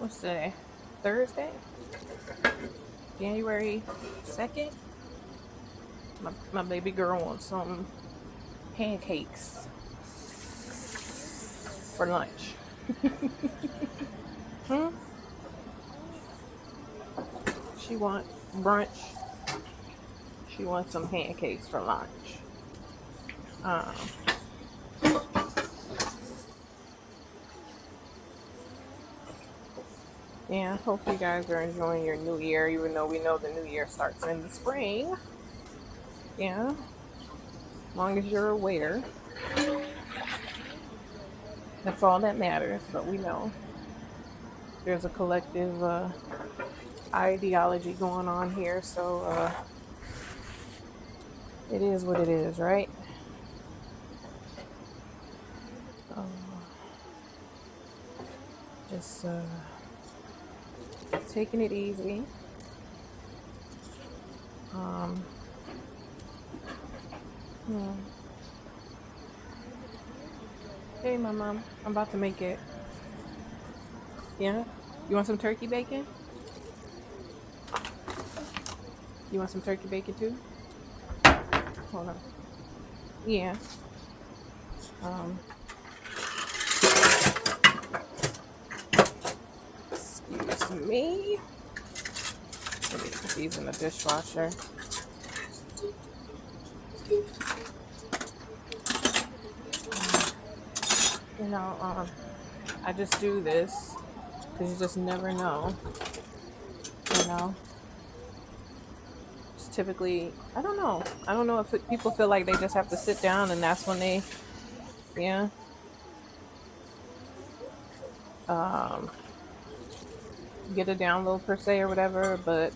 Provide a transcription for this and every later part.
what's today? Thursday? January 2nd? My baby girl wants some pancakes for lunch. Hmm? She want brunch. She wants some pancakes for lunch. Um, yeah, hope you guys are enjoying your new year, even though we know the new year starts in the spring. Yeah, as long as you're aware, that's all that matters. But we know there's a collective ideology going on here, so it is what it is, right? Uh, just taking it easy. Um, hmm. Hey, my mom, I'm about to make it. Yeah, you want some turkey bacon? You want some turkey bacon too? Hold on. Yeah. Um, excuse me. Let me put these in the dishwasher. You know, I just do this because you just never know. You know, it's typically, I don't know. I don't know if people feel like they just have to sit down and that's when they, yeah, um, get a download per se or whatever, but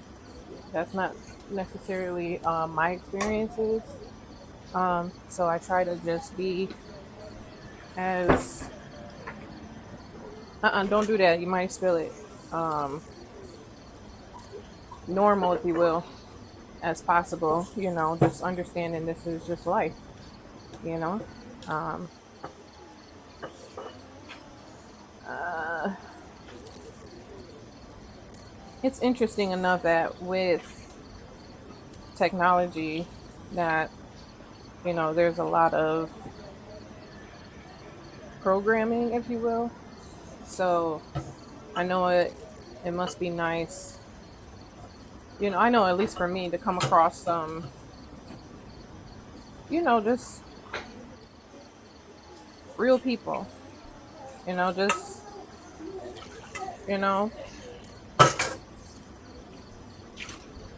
that's not necessarily my experiences. So I try to just be as, don't do that. You might spill it. Um, Normal, if you will, as possible. You know, just understanding this is just life. You know, um, uh, it's interesting enough that with technology, that there's a lot of programming, if you will. So I know it must be nice. I know at least for me to come across some, just real people. Just you know,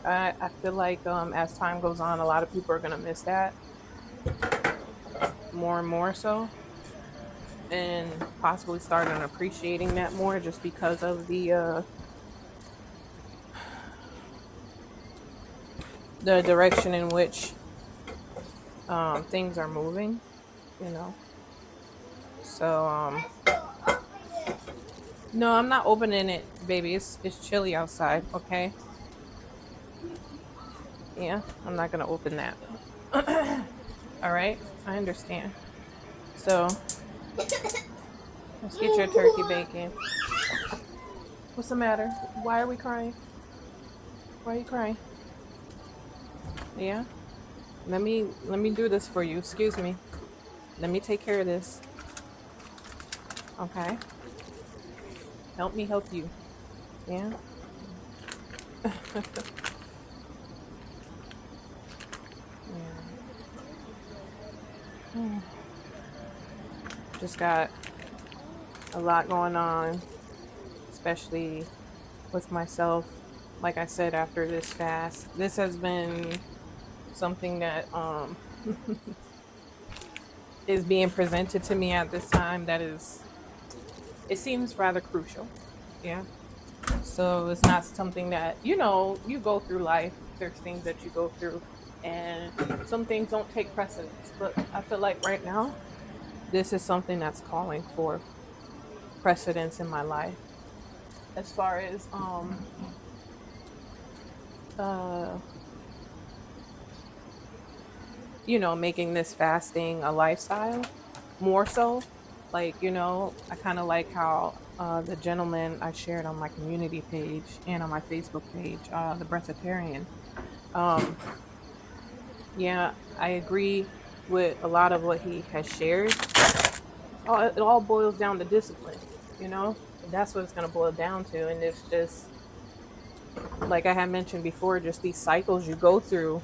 I feel like as time goes on, a lot of people are gonna miss that more and more so, and possibly start on appreciating that more just because of the direction in which things are moving. You know, so no, I'm not opening it, baby. It's chilly outside. Okay, yeah, I'm not gonna open that. All right, I understand. So let's get your turkey bacon. What's the matter? Why are we crying? Why are you crying? Yeah. Let me do this for you. Excuse me. Let me take care of this. Okay. Help me help you. Yeah. Yeah. Just got a lot going on, especially with myself. Like I said, after this fast, this has been something that is being presented to me at this time that is, it seems rather crucial. Yeah. So it's not something that, you go through life. There's things that you go through, and some things don't take precedence. But I feel like right now, this is something that's calling for precedence in my life. As far as uh making this fasting a lifestyle more so. Like, I kind of like how the gentleman I shared on my community page and on my Facebook page, the breatharian. Um, yeah, I agree with a lot of what he has shared. It all boils down to discipline, you know? That's what it's going to boil down to. And it's just, like I had mentioned before, just these cycles you go through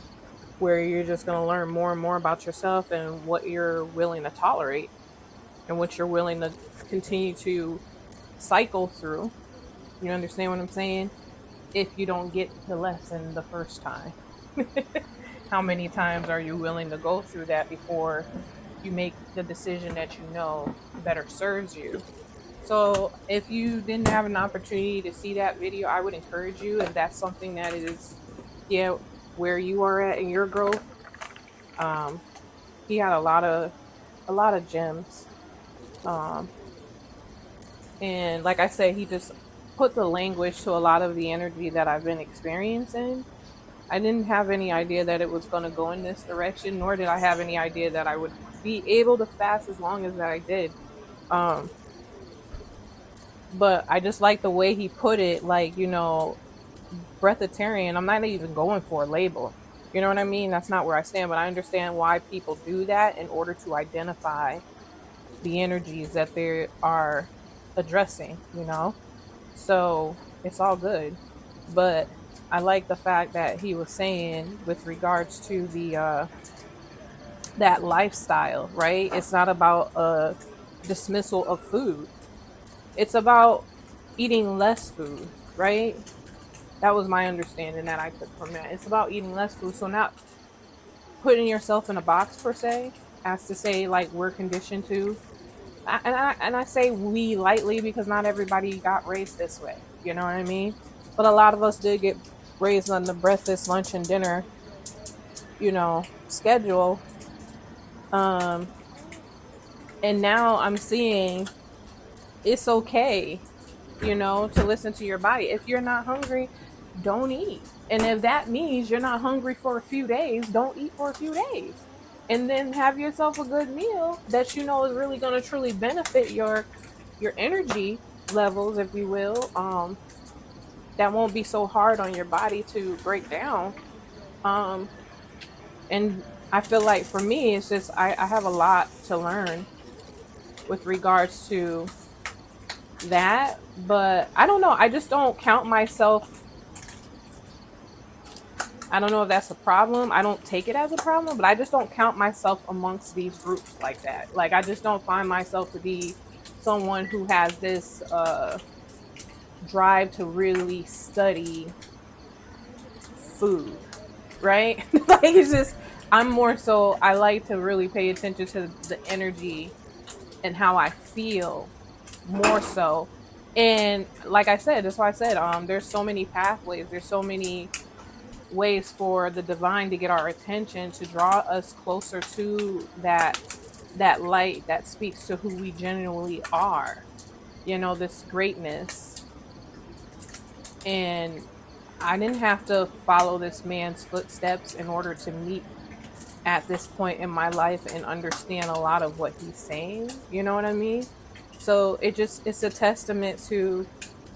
where you're just going to learn more and more about yourself and what you're willing to tolerate and what you're willing to continue to cycle through. You understand what I'm saying? If you don't get the lesson the first time, how many times are you willing to go through that before you make the decision that you know better serves you? So if you didn't have an opportunity to see that video, I would encourage you, if that's something that is, yeah, where you are at in your growth. Um, he had a lot of gems. Um, and like I said, he just put the language to a lot of the energy that I've been experiencing. I didn't have any idea that it was going to go in this direction, nor did I have any idea that I would be able to fast as long as that I did. Um, but I just like the way he put it, like, breatharian. I'm not even going for a label. You know what I mean? That's not where I stand, but I understand why people do that in order to identify the energies that they are addressing. So it's all good. But I like the fact that he was saying with regards to the that lifestyle, right? It's not about a dismissal of food. It's about eating less food, right? That was my understanding that I took from that. It's about eating less food. So not putting yourself in a box per se, as to say like we're conditioned to. And I say we lightly because not everybody got raised this way. You know what I mean? But a lot of us did get raised on the breakfast, lunch, and dinner, schedule. Um, and now I'm seeing it's okay, to listen to your body. If you're not hungry, don't eat. And if that means you're not hungry for a few days, don't eat for a few days. And then have yourself a good meal that you know is really going to truly benefit your energy levels, if you will. That won't be so hard on your body to break down. Um, and I feel like for me, it's just I have a lot to learn with regards to that. But I don't know. I just don't count myself. I don't know if that's a problem. I don't take it as a problem, but I just don't count myself amongst these groups like that. Like, I just don't find myself to be someone who has this drive to really study food, right? Like, it's just, I'm more so, I like to really pay attention to the energy and how I feel more so. And like I said, that's why I said, there's so many pathways, there's so many ways for the divine to get our attention, to draw us closer to that light that speaks to who we genuinely are, this greatness. And I didn't have to follow this man's footsteps in order to meet at this point in my life and understand a lot of what he's saying, you know what I mean? So it's a testament to,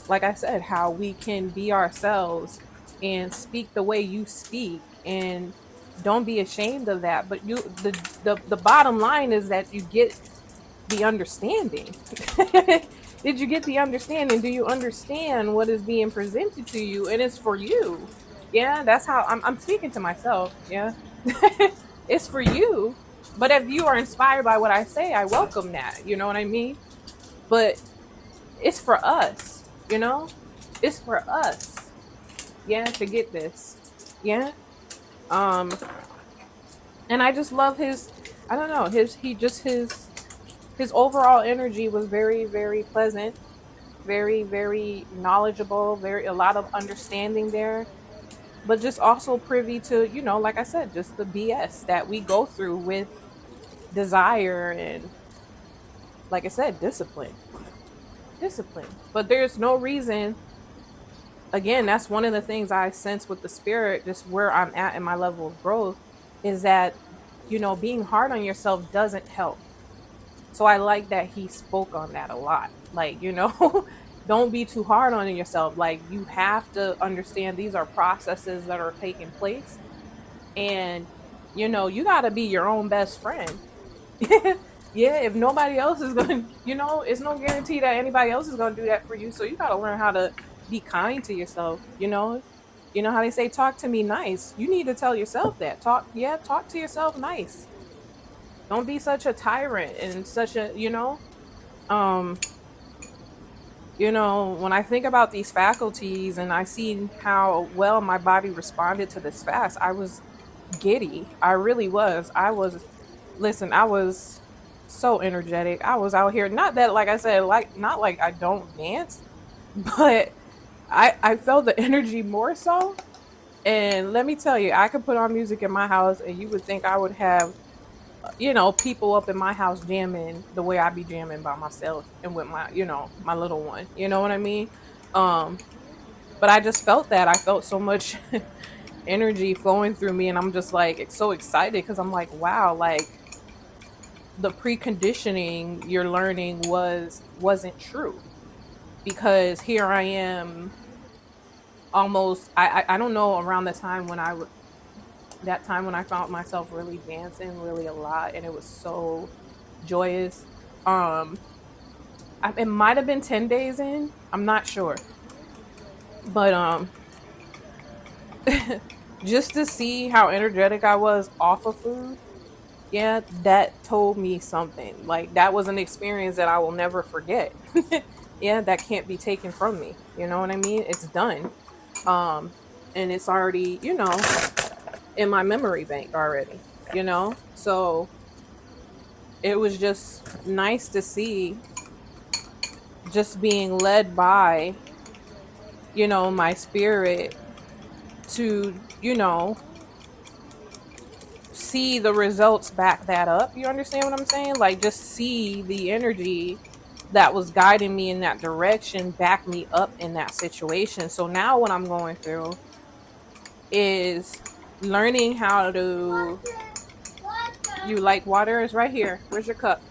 like I said, how we can be ourselves and speak the way you speak, and don't be ashamed of that. But the bottom line is that you get the understanding. Did you get the understanding? Do you understand what is being presented to you? And it's for you. Yeah, that's how I'm speaking to myself. Yeah. It's for you. But if you are inspired by what I say, I welcome that. You know what I mean? But it's for us, it's for us. Yeah, to get this. Yeah. And I just love his, I don't know, his overall energy was very, very pleasant, very, very knowledgeable, a lot of understanding there, but just also privy to, like I said, just the BS that we go through with desire and, like I said, discipline. But there's no reason. Again, that's one of the things I sense with the spirit, just where I'm at in my level of growth, is that, being hard on yourself doesn't help. So I like that he spoke on that a lot. Like, don't be too hard on yourself. Like, you have to understand these are processes that are taking place. And, you got to be your own best friend. Yeah, if nobody else is going to, it's no guarantee that anybody else is going to do that for you. So you got to learn how to be kind to yourself. You know how they say, talk to me nice. You need to tell yourself that. Talk to yourself nice. Don't be such a tyrant and such a, um, when I think about these faculties and I see how well my body responded to this fast, I was giddy. I really was. Listen, I was so energetic. I was out here, not that, like I said, not like I don't dance, but I felt the energy more so. And let me tell you, I could put on music in my house and you would think I would have, people up in my house jamming the way I be jamming by myself and with my, my little one. You know what I mean? Um, but I just felt that. I felt so much energy flowing through me and I'm just like it's so excited because I'm like, wow, like the preconditioning you're learning wasn't true because here I am almost I don't know around the time when that time when I found myself really dancing really a lot and it was so joyous. um it might have been 10 days in, I'm not sure, but just to see how energetic I was off of food, yeah, that told me something. Like that was an experience that I will never forget. Yeah, that can't be taken from me. You know what I mean? It's done. Um and it's already, in my memory bank already, So it was just nice to see just being led by, my spirit to, see the results back that up. You understand what I'm saying? Like just see the energy that was guiding me in that direction back me up in that situation. So now what I'm going through is learning how to you like water is right here. Where's your cup?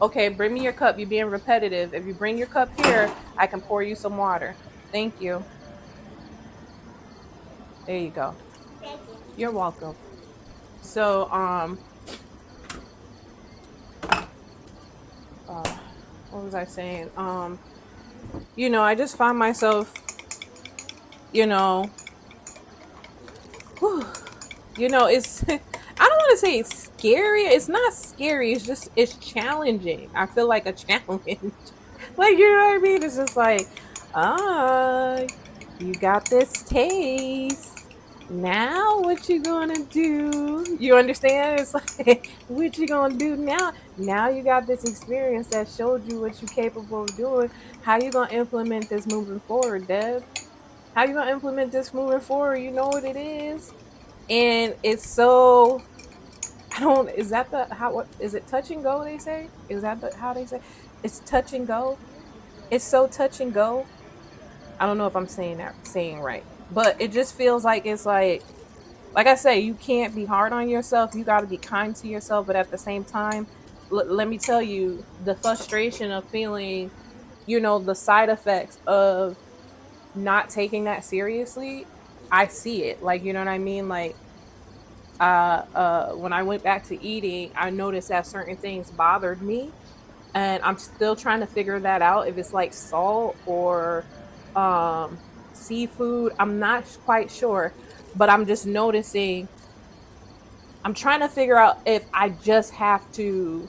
Okay, bring me your cup. You're being repetitive. If you bring your cup here, I can pour you some water. Thank you. There you go. You're welcome. So, what was I saying? I just find myself, you know, whew, it's, I don't want to say it's scary. It's not scary. It's just, it's challenging. I feel like a challenge. Like, you know what I mean? It's just like, ah, you got this taste. Now what you gonna do? You understand? It's like, what you gonna do now? Now you got this experience that showed you what you're capable of doing. How you gonna implement this moving forward, Deb? How you gonna implement this moving forward? You know what it is? And it's so, I don't, is that the, how, what, is it touch and go they say? Is that how they say? It's touch and go. It's so touch and go. I don't know if I'm saying right. But it just feels like it's like I say, you can't be hard on yourself. You got to be kind to yourself. But at the same time, let me tell you, the frustration of feeling, the side effects of not taking that seriously, I see it. Like, you know what I mean? Like, when I went back to eating, I noticed that certain things bothered me. And I'm still trying to figure that out. If it's like salt or seafood, I'm not quite sure, but I'm just noticing, I'm trying to figure out if I just have to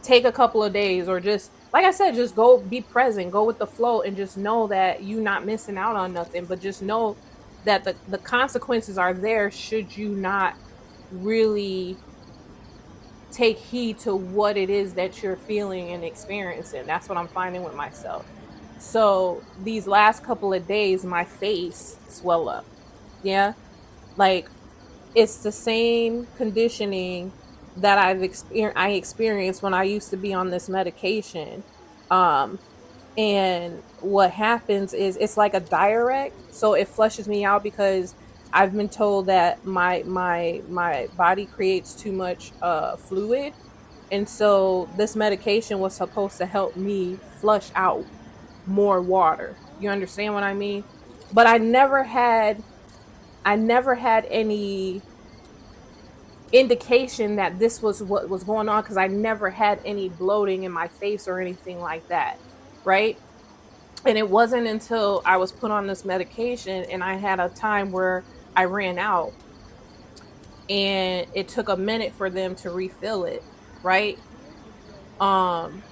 take a couple of days or just, like I said, just go be present, go with the flow, and just know that you're not missing out on nothing, but just know that the consequences are there should you not really take heed to what it is that you're feeling and experiencing. That's what I'm finding with myself. So these last couple of days, my face swell up. Yeah. Like it's the same conditioning that I experienced when I used to be on this medication. Um, and what happens is it's like a diuretic. So it flushes me out because I've been told that my body creates too much fluid, and so this medication was supposed to help me flush out more water. You understand what I mean? But I never had any indication that this was what was going on, because I never had any bloating in my face or anything like that, right? And it wasn't until I was put on this medication and I had a time where I ran out, and it took a minute for them to refill it, right? Um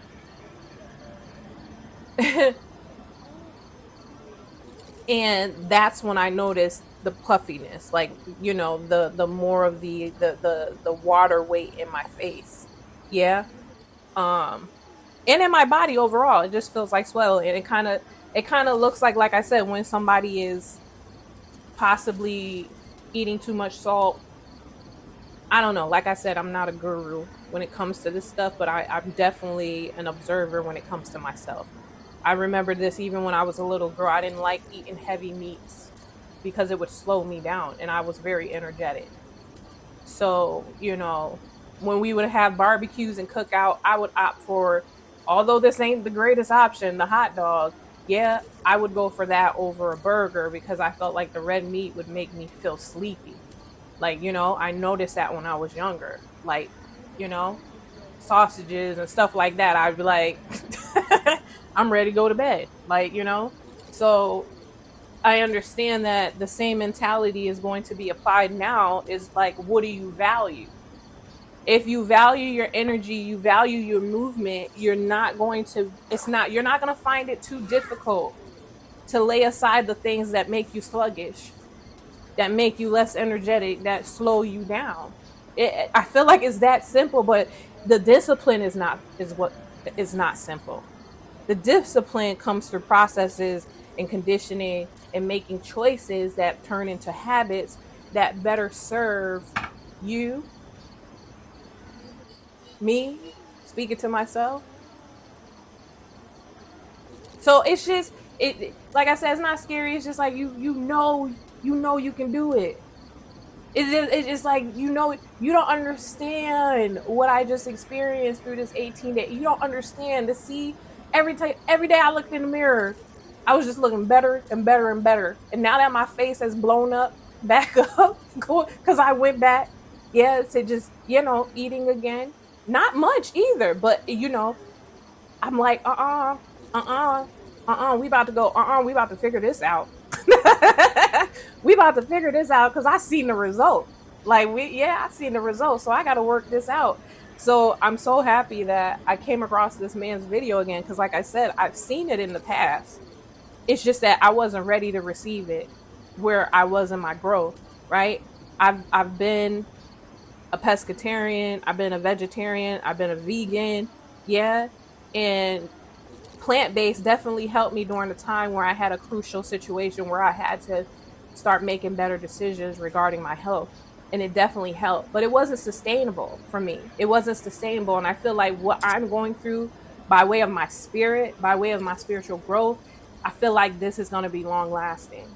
and that's when I noticed the puffiness, like, the more of the water weight in my face. Yeah. um and in my body overall, it just feels like swelling, and it kind of looks like I said, when somebody is possibly eating too much salt. I don't know, like I said, I'm not a guru when it comes to this stuff, but I'm definitely an observer when it comes to myself. I remember this even when I was a little girl. I didn't like eating heavy meats because it would slow me down, and I was very energetic. So, when we would have barbecues and cookout, I would opt for, although this ain't the greatest option, the hot dog. Yeah, I would go for that over a burger because I felt like the red meat would make me feel sleepy. Like, I noticed that when I was younger. Like, you know, sausages and stuff like that. I'd be like, I'm ready to go to bed. Like. So I understand that the same mentality is going to be applied now. Is like, what do you value? If you value your energy, you value your movement, you're not going to find it too difficult to lay aside the things that make you sluggish, that make you less energetic, that slow you down. I feel like it's that simple, but the discipline is not simple. The discipline comes through processes and conditioning and making choices that turn into habits that better serve you, me, speaking to myself. So it's just, like I said, it's not scary. It's just like you can do it. It's just like, you don't understand what I just experienced through this 18 day. You don't understand to see every day I looked in the mirror, I was just looking better and better and better. And now that my face has blown up back up, because I went back, to just, eating again. Not much either, but I'm like, we about to go, we about to figure this out. We about to figure this out because I seen the result. Like, I seen the result, so I got to work this out. So I'm so happy that I came across this man's video again, because like I said, I've seen it in the past. It's just that I wasn't ready to receive it where I was in my growth, right? I've been a pescatarian, I've been a vegetarian, I've been a vegan, and plant-based definitely helped me during the time where I had a crucial situation where I had to start making better decisions regarding my health. And it definitely helped, but it wasn't sustainable for me. It wasn't sustainable. And I feel like what I'm going through by way of my spirit, by way of my spiritual growth, I feel like this is going to be long lasting.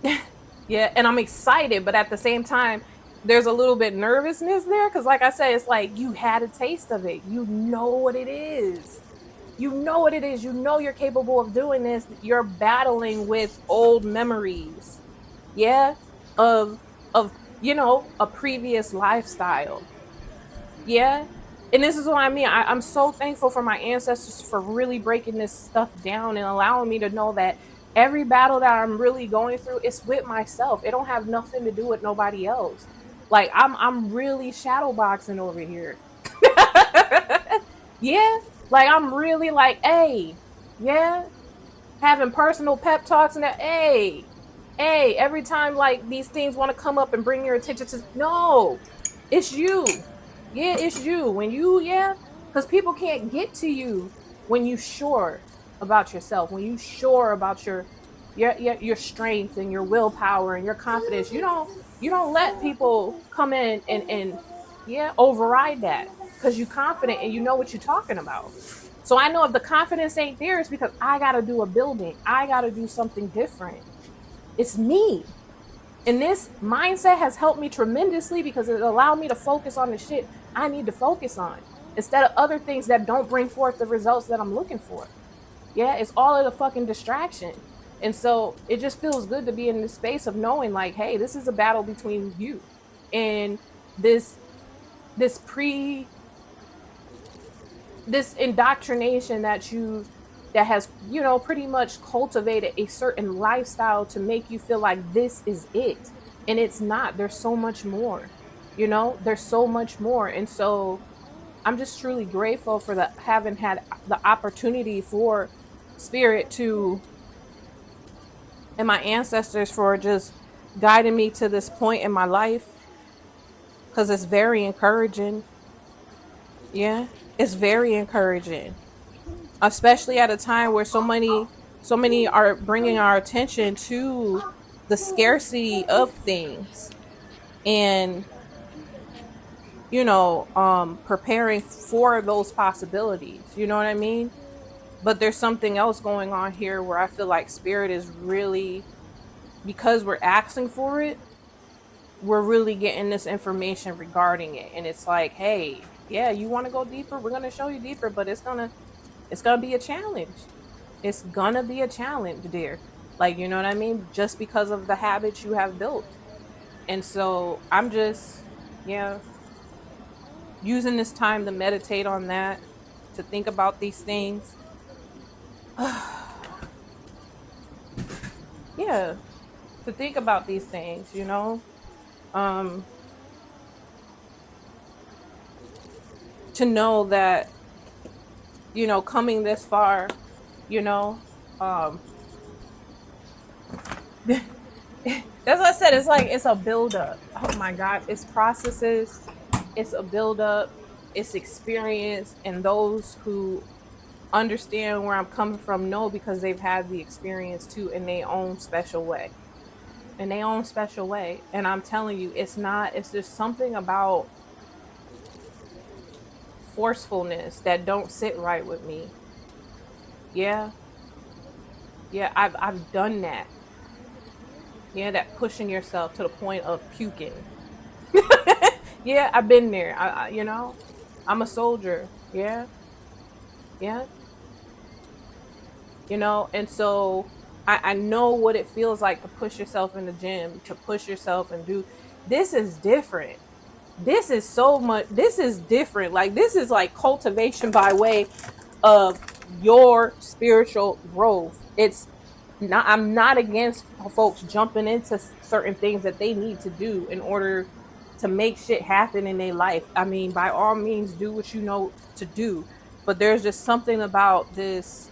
And I'm excited, but at the same time, there's a little bit nervousness there. Cause like I said, it's like, you had a taste of it. You know what it is. You know what it is. You know you're capable of doing this. You're battling with old memories. Of a previous lifestyle. And this is what I mean. I'm so thankful for my ancestors for really breaking this stuff down and allowing me to know that every battle that I'm really going through is with myself. It don't have nothing to do with nobody else. Like, I'm really shadow boxing over here. Like, I'm really like, hey, having personal pep talks and that, hey, every time like these things want to come up and bring your attention to, no, it's you. It's you. When you, because people can't get to you when you sure about yourself, when you sure about your strength and your willpower and your confidence. You don't let people come in and override that, because you're confident and you know what you're talking about. So I know if the confidence ain't there, it's because I got to do a building. I got to do something different. It's me. And this mindset has helped me tremendously because it allowed me to focus on the shit I need to focus on instead of other things that don't bring forth the results that I'm looking for. Yeah, it's all of the fucking distraction. And so it just feels good to be in this space of knowing like, hey, this is a battle between you and this indoctrination that has, you know, pretty much cultivated a certain lifestyle to make you feel like this is it. And it's not. There's so much more. You know, there's so much more. And so I'm just truly grateful for having had the opportunity for spirit to, and my ancestors for just guiding me to this point in my life, because it's very encouraging. Yeah, it's very encouraging, especially at a time where so many are bringing our attention to the scarcity of things and, you know, preparing for those possibilities. You know what I mean? But there's something else going on here where I feel like spirit is really, because we're asking for it, we're really getting this information regarding it. And it's like, hey, yeah, you want to go deeper? We're going to show you deeper, but it's going to be a challenge. It's going to be a challenge, dear. Like, you know what I mean? Just because of the habits you have built. And so I'm just, yeah, using this time to meditate on that, to think about these things. Yeah, to think about these things, you know, to know that, you know, coming this far, you know, that's what I said. It's like, it's a buildup. Oh my God. It's processes. It's a buildup. It's experience. And those who understand where I'm coming from know, because they've had the experience too in their own special way. In their own special way. And I'm telling you, it's just something about forcefulness that don't sit right with me. Yeah. Yeah, I've done that. Yeah, that pushing yourself to the point of puking. Yeah, I've been there. I you know, I'm a soldier. Yeah. Yeah. You know, and so I know what it feels like to push yourself in the gym, to push yourself and do. This is different. This is so much. This is different. Like, this is like cultivation by way of your spiritual growth. It's not, I'm not against folks jumping into certain things that they need to do in order to make shit happen in their life. I mean, by all means, do what you know to do. But there's just something about this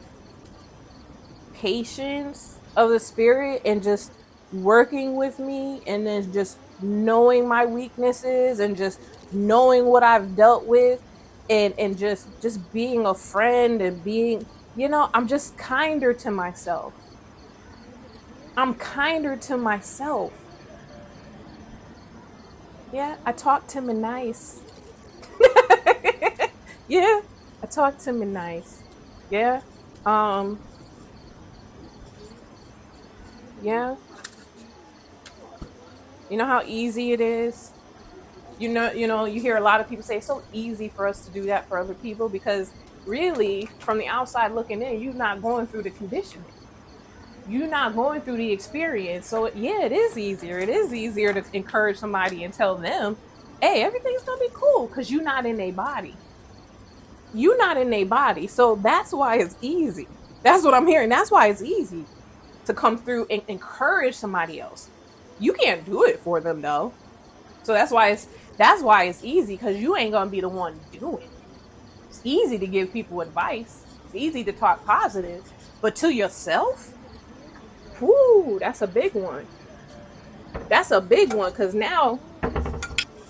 patience of the spirit and just working with me, and then just knowing my weaknesses and just knowing what I've dealt with, and just being a friend and being, you know, I'm just kinder to myself. I'm kinder to myself. Yeah, I talk to me nice. Yeah, I talk to me nice. Yeah. Yeah. You know how easy it is? You know, you hear a lot of people say it's so easy for us to do that for other people, because really, from the outside looking in, you're not going through the conditioning. You're not going through the experience. So yeah, it is easier. It is easier to encourage somebody and tell them, hey, everything's gonna be cool, because you're not in their body. You're not in their body. So that's why it's easy. That's what I'm hearing. That's why it's easy to come through and encourage somebody else. You can't do it for them though. So that's why it's easy, because you ain't gonna be the one doing it. It's easy to give people advice. It's easy to talk positive, but to yourself, whoo, that's a big one. That's a big one, because now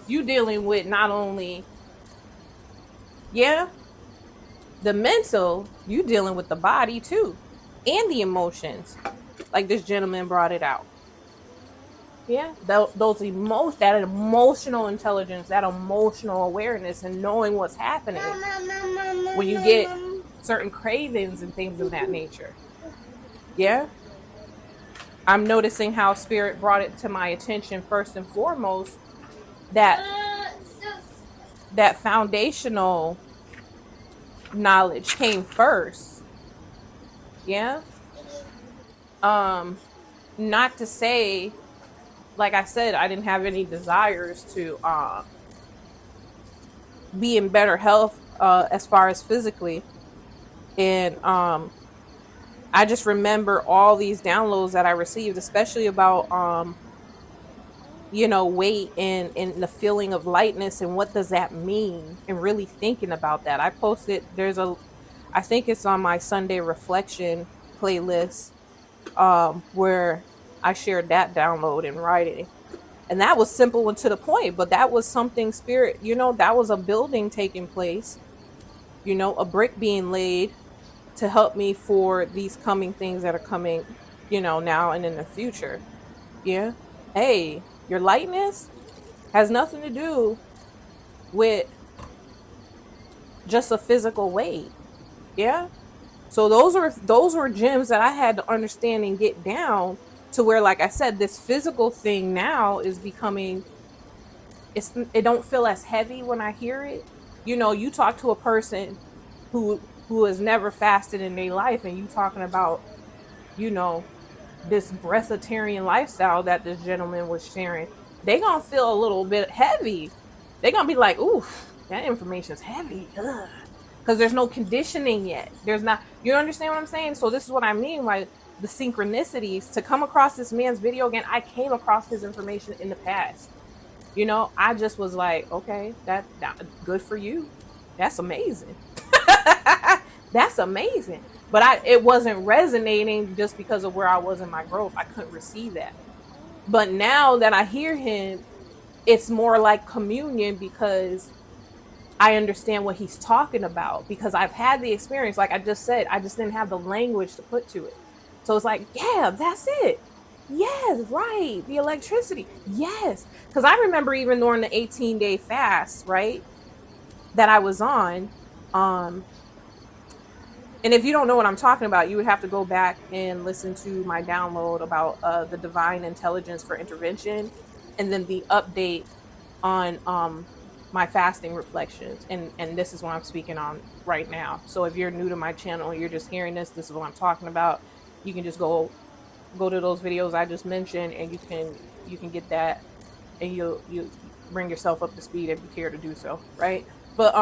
you dealing with not only, yeah, the mental, you dealing with the body too, and the emotions. Like this gentleman brought it out. Yeah, that emotional intelligence, that emotional awareness, and knowing what's happening when you get certain cravings and things of that nature. Yeah. I'm noticing how spirit brought it to my attention first and foremost that that foundational knowledge came first. Yeah. Not to say, like I said, I didn't have any desires to be in better health as far as physically. And I just remember all these downloads that I received, especially about weight and the feeling of lightness and what does that mean, and really thinking about that. I posted, I think it's on my Sunday reflection playlist, where I shared that download in writing. And that was simple and to the point, but that was something spirit, that was a building taking place, a brick being laid to help me for these coming things that are coming, now and in the future. Yeah. Hey, your lightness has nothing to do with just a physical weight. Yeah. So those were gems that I had to understand and get down to where, like I said, this physical thing now is becoming, it don't feel as heavy when I hear it. You talk to a person who has never fasted in their life, and you talking about, this breatharian lifestyle that this gentleman was sharing, they gonna feel a little bit heavy. They gonna be like, ooh, that information's heavy. Ugh. Because there's no conditioning yet. There's not, you understand what I'm saying? So this is what I mean, like the synchronicities. To come across this man's video again, I came across his information in the past. I just was like, okay, that good for you. That's amazing. That's amazing. But it wasn't resonating just because of where I was in my growth. I couldn't receive that. But now that I hear him, it's more like communion, because I understand what he's talking about, because I've had the experience. Like I just said, I just didn't have the language to put to it. So it's like, yeah, that's it. Yes, right. The electricity. Yes. Because I remember even during the 18-day fast, right, that I was on, and if you don't know what I'm talking about, you would have to go back and listen to my download about the divine intelligence for intervention, and then the update on my fasting reflections. And this is what I'm speaking on right now. So if you're new to my channel, you're just hearing this is what I'm talking about. You can just go to those videos I just mentioned, and you can get that, and you bring yourself up to speed if you care to do so, right? But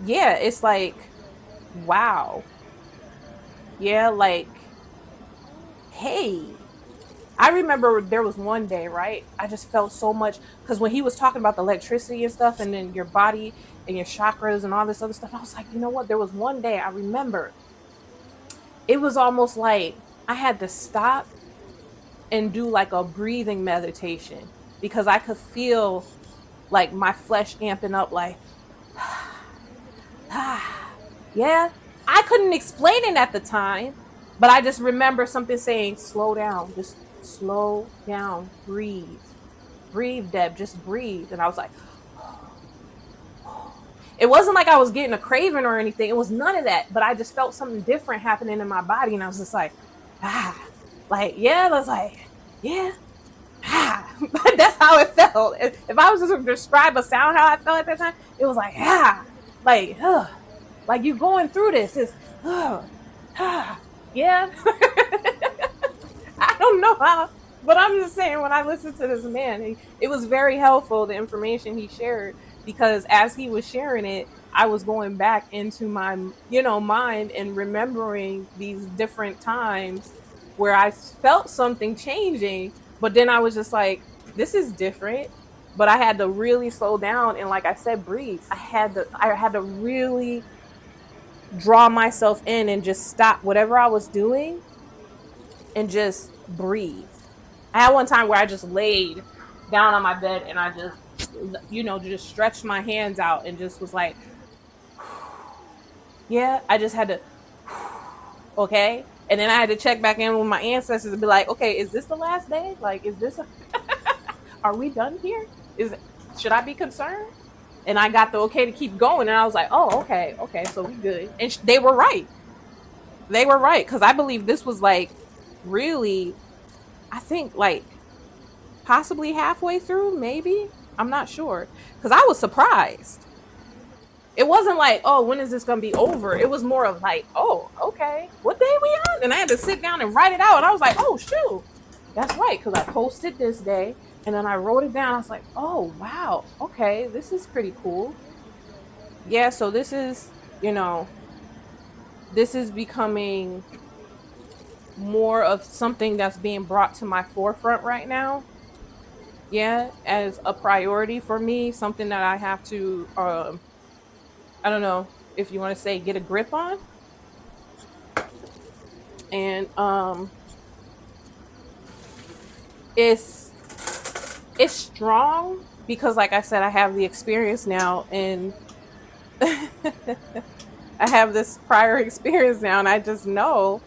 yeah, it's like, wow. Yeah, like, hey, I remember there was one day, right? I just felt so much, because when he was talking about the electricity and stuff, and then your body and your chakras and all this other stuff, I was like, you know what? There was one day I remember, it was almost like I had to stop and do like a breathing meditation, because I could feel like my flesh amping up, like, yeah. I couldn't explain it at the time, but I just remember something saying, slow down, just slow down, breathe, Deb, just breathe. And I was like, it wasn't like I was getting a craving or anything. It was none of that, but I just felt something different happening in my body. And I was just like, like, yeah, I was like, yeah, that's how it felt. If I was just to describe a sound, how I felt at that time, it was like, like you going through this. It's, yeah. I don't know how, but I'm just saying, when I listened to this man, it was very helpful, the information he shared, because as he was sharing it, I was going back into my, mind and remembering these different times where I felt something changing, but then I was just like, this is different. But I had to really slow down and, like I said, breathe. I had to really draw myself in and just stop whatever I was doing and just breathe. I had one time where I just laid down on my bed and I just, just stretched my hands out and just was like, yeah, I just had to, okay. And then I had to check back in with my ancestors and be like, okay, is this the last day? Like, is this, are we done here? Should I be concerned? And I got the okay to keep going. And I was like, oh, okay, so we good. And they were right. Because I believe this was like really, I think like possibly halfway through, maybe. I'm not sure. Because I was surprised. It wasn't like, oh, when is this going to be over? It was more of like, oh, okay, what day we on? And I had to sit down and write it out. And I was like, oh, shoot, that's right. Because I posted this day and then I wrote it down. I was like, oh, wow, okay, this is pretty cool. Yeah, so this is, this is becoming more of something that's being brought to my forefront right now. Yeah, as a priority for me, something that I have to, I don't know if you want to say, get a grip on. And it's strong because, like I said, I have the experience now, and I have this prior experience now, and I just know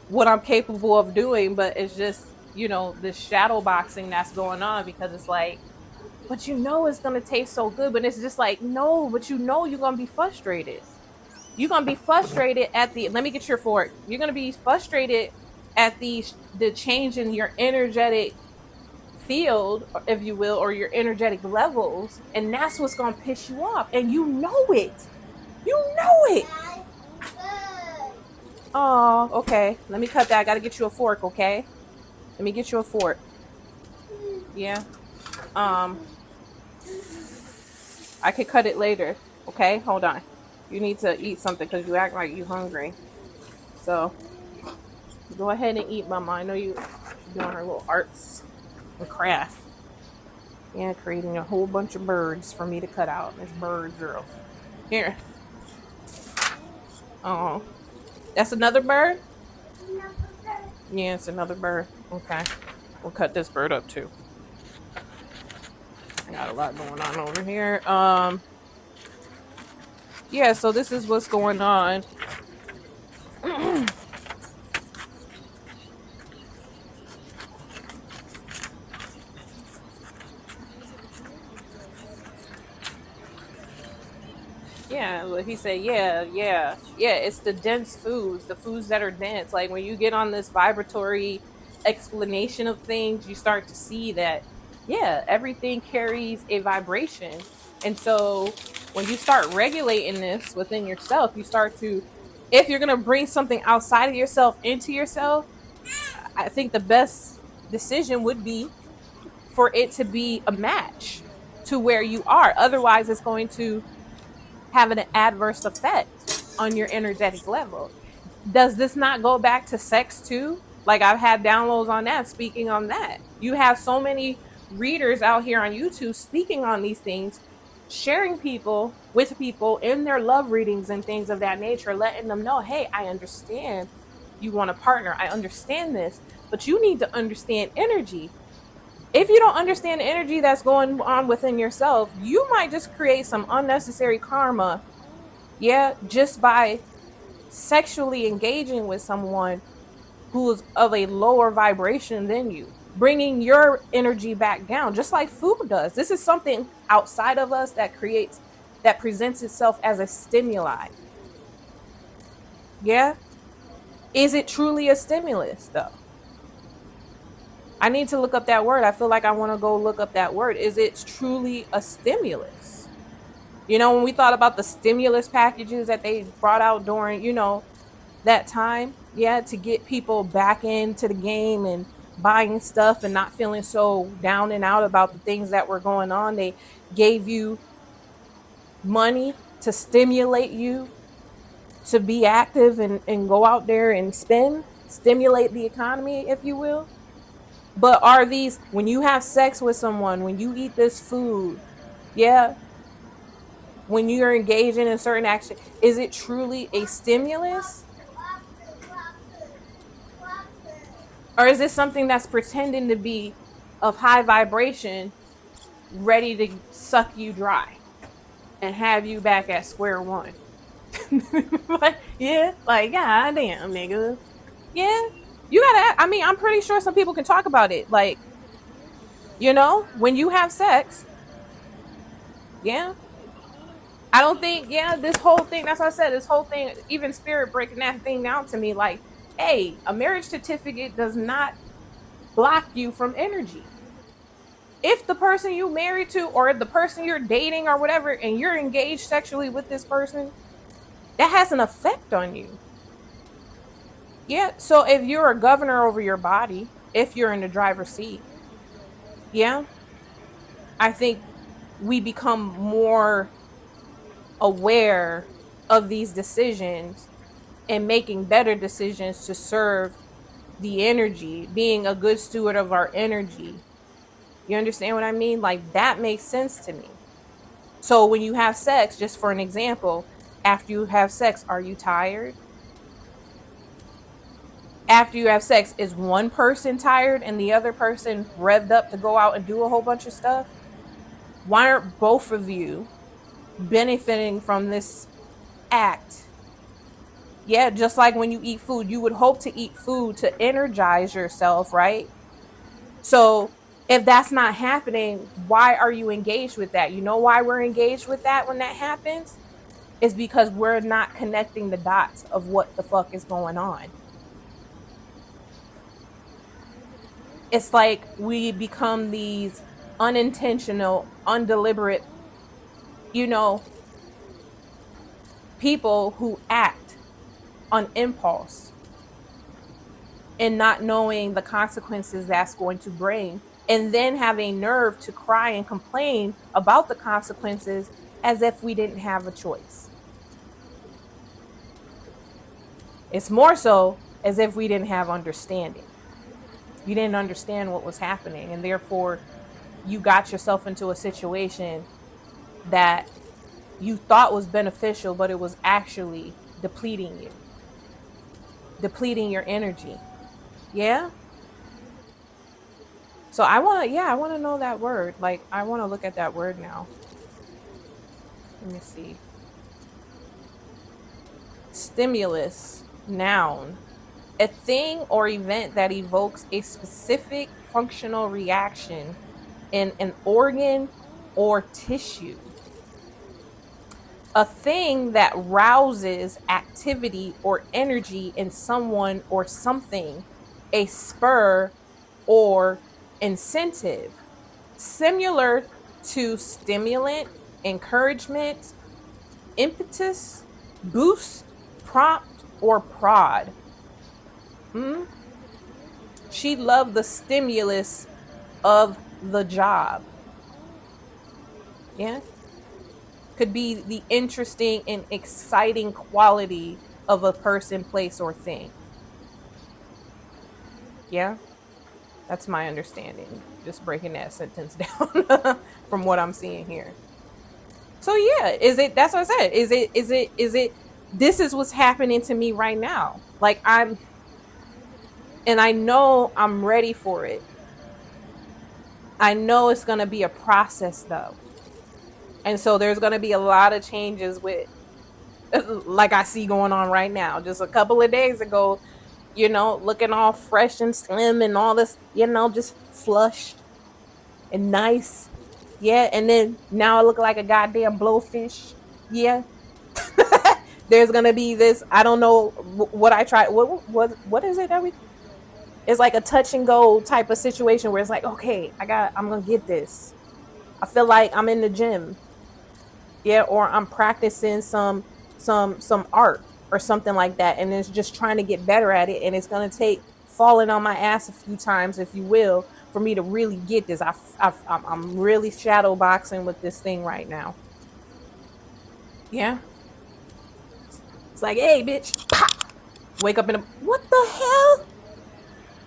what I'm capable of doing. But it's just, this shadow boxing that's going on, because it's like, but it's going to taste so good. But it's just like, no, but you're going to be frustrated. You're going to be frustrated at let me get your fork. You're going to be frustrated at the change in your energetic field, if you will, or your energetic levels. And that's what's going to piss you off. And you know it. Oh, okay. Let me cut that. I got to get you a fork, okay? Let me get you a fork. Yeah. I could cut it later. Okay, hold on. You need to eat something because you act like you're hungry. So go ahead and eat, Mama. I know you're doing her little arts and crafts. Yeah, creating a whole bunch of birds for me to cut out. This bird girl. Here. Oh, that's another bird? Yeah, it's another bird. Okay. We'll cut this bird up too. I got a lot going on over here. Yeah, so this is what's going on. Yeah, well, he said, yeah. It's the dense foods, the foods that are dense. Like when you get on this vibratory explanation of things, you start to see that, yeah, everything carries a vibration. And so when you start regulating this within yourself, you start to, if you're going to bring something outside of yourself into yourself, I think the best decision would be for it to be a match to where you are. Otherwise, it's going to have an adverse effect on your energetic level. Does this not go back to sex too? Like I've had downloads on that, speaking on that. You have so many readers out here on YouTube speaking on these things, sharing with people in their love readings and things of that nature, letting them know, hey, I understand you want a partner. I understand this, but you need to understand energy. If you don't understand the energy that's going on within yourself, you might just create some unnecessary karma, yeah, just by sexually engaging with someone who's of a lower vibration than you, bringing your energy back down, just like food does. This is something outside of us that presents itself as a stimuli. Yeah? Is it truly a stimulus, though? I need to look up that word. I feel like I want to go look up that word. Is it truly a stimulus? When we thought about the stimulus packages that they brought out during, that time, yeah, to get people back into the game and buying stuff and not feeling so down and out about the things that were going on. They gave you money to stimulate you to be active and go out there and stimulate the economy, if you will. But are these, when you have sex with someone, when you eat this food, yeah, when you're engaging in certain action, is it truly a stimulus? Or is this something that's pretending to be of high vibration, ready to suck you dry and have you back at square one? God damn, nigga. Yeah. You gotta, I'm pretty sure some people can talk about it. Like, when you have sex, yeah. I don't think, this whole thing, that's what I said, this whole thing, even spirit breaking that thing down to me, like, hey, a marriage certificate does not block you from energy. If the person you married to or the person you're dating or whatever, and you're engaged sexually with this person, that has an effect on you. Yeah. So if you're a governor over your body, if you're in the driver's seat, yeah, I think we become more aware of these decisions and making better decisions to serve the energy, being a good steward of our energy. You understand what I mean? Like, that makes sense to me. So when you have sex, just for an example, after you have sex, are you tired? After you have sex, is one person tired and the other person revved up to go out and do a whole bunch of stuff? Why aren't both of you benefiting from this act? Yeah, just like when you eat food, you would hope to eat food to energize yourself, right? So if that's not happening, why are you engaged with that? You know why we're engaged with that when that happens? It's because we're not connecting the dots of what the fuck is going on. It's like we become these unintentional, undeliberate, people who act on impulse and not knowing the consequences that's going to bring, and then having nerve to cry and complain about the consequences as if we didn't have a choice. It's more so as if we didn't have understanding. You didn't understand what was happening, and therefore you got yourself into a situation that you thought was beneficial, but it was actually depleting you, depleting your energy. Yeah. So I want to know that word. Like, I want to look at that word now. Let me see. Stimulus, noun. A thing or event that evokes a specific functional reaction in an organ or tissue. A thing that rouses activity or energy in someone or something, a spur or incentive, similar to stimulant, encouragement, impetus, boost, prompt, or prod. She loved the stimulus of the job. Yeah. Could be the interesting and exciting quality of a person, place, or thing. Yeah. That's my understanding. Just breaking that sentence down from what I'm seeing here. So yeah, that's what I said. Is it, this is what's happening to me right now. Like, I know I'm ready for it. I know it's going to be a process though. And so there's going to be a lot of changes with, like I see going on right now. Just a couple of days ago, looking all fresh and slim and all this, just flushed and nice. Yeah. And then now I look like a goddamn blowfish. Yeah. There's going to be this, I don't know what I tried. What is it that it's like a touch and go type of situation where it's like, okay, I'm going to get this. I feel like I'm in the gym. Yeah. Or I'm practicing some art or something like that. And it's just trying to get better at it. And it's going to take falling on my ass a few times, if you will, for me to really get this. I'm really shadow boxing with this thing right now. Yeah. It's like, hey, bitch. Pop. Wake up what the hell?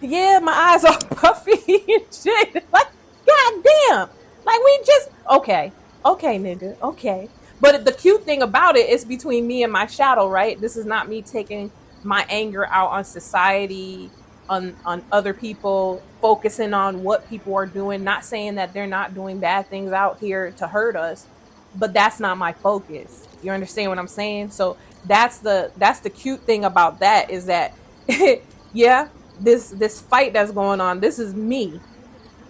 Yeah, my eyes are puffy and shit. Like, goddamn. Like, we just, okay, nigga, okay. But the cute thing about it is between me and my shadow, right? This is not me taking my anger out on society, on other people, focusing on what people are doing, not saying that they're not doing bad things out here to hurt us, but that's not my focus. You understand what I'm saying? So that's the cute thing about that, is that yeah, this fight that's going on, this is me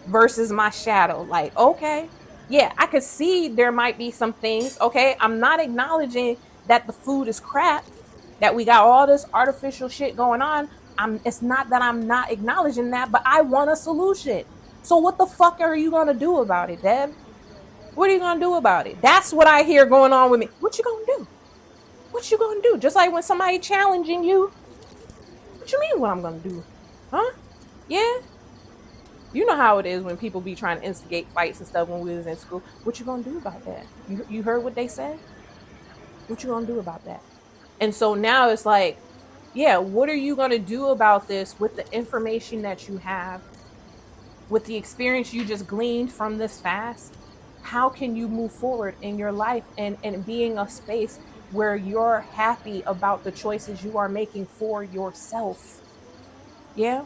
versus my shadow. Like, okay, yeah, I could see there might be some things. Okay, I'm not acknowledging that the food is crap, that we got all this artificial shit going on, It's not that I'm not acknowledging that, but I want a solution. So what the fuck are you gonna do about it, Deb? What are you gonna do about it? That's what I hear going on with me. What you gonna do? What you gonna do? Just like when somebody challenging you, what you mean what I'm gonna do? Huh? Yeah. You know how it is when people be trying to instigate fights and stuff when we was in school. What you gonna do about that? You heard what they said? What you gonna do about that? And so now it's like, yeah, what are you gonna do about this with the information that you have, with the experience you just gleaned from this fast? How can you move forward in your life and being a space where you're happy about the choices you are making for yourself? Yeah.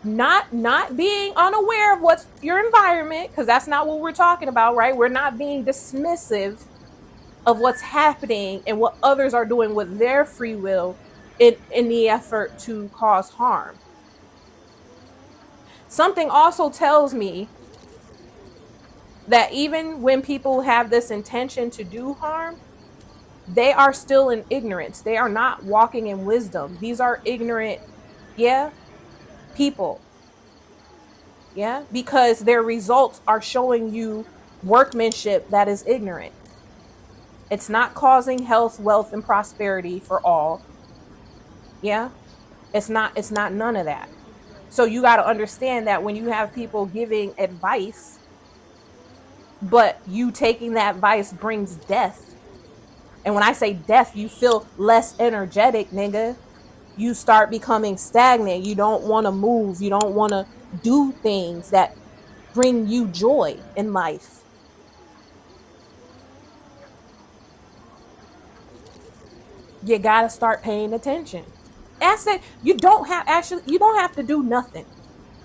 Not being unaware of what's your environment, because that's not what we're talking about, right? We're not being dismissive of what's happening and what others are doing with their free will in the effort to cause harm. Something also tells me that even when people have this intention to do harm, they are still in ignorance. They are not walking in wisdom. These are ignorant, people. Yeah, because their results are showing you workmanship that is ignorant. It's not causing health, wealth, and prosperity for all. Yeah, it's not none of that. So you got to understand that when you have people giving advice, but you taking that advice brings death. And when I say death, you feel less energetic, nigga. You start becoming stagnant. You don't want to move. You don't want to do things that bring you joy in life. You got to start paying attention. I said, you don't have to do nothing.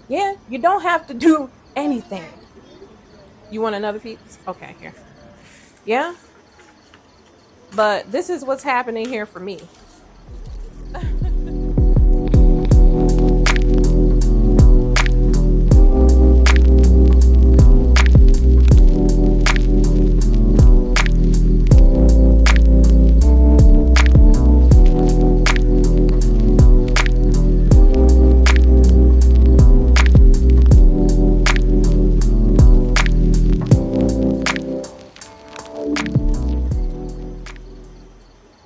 Yeah, you don't have to do anything. You want another piece? Okay, here. Yeah. But this is what's happening here for me.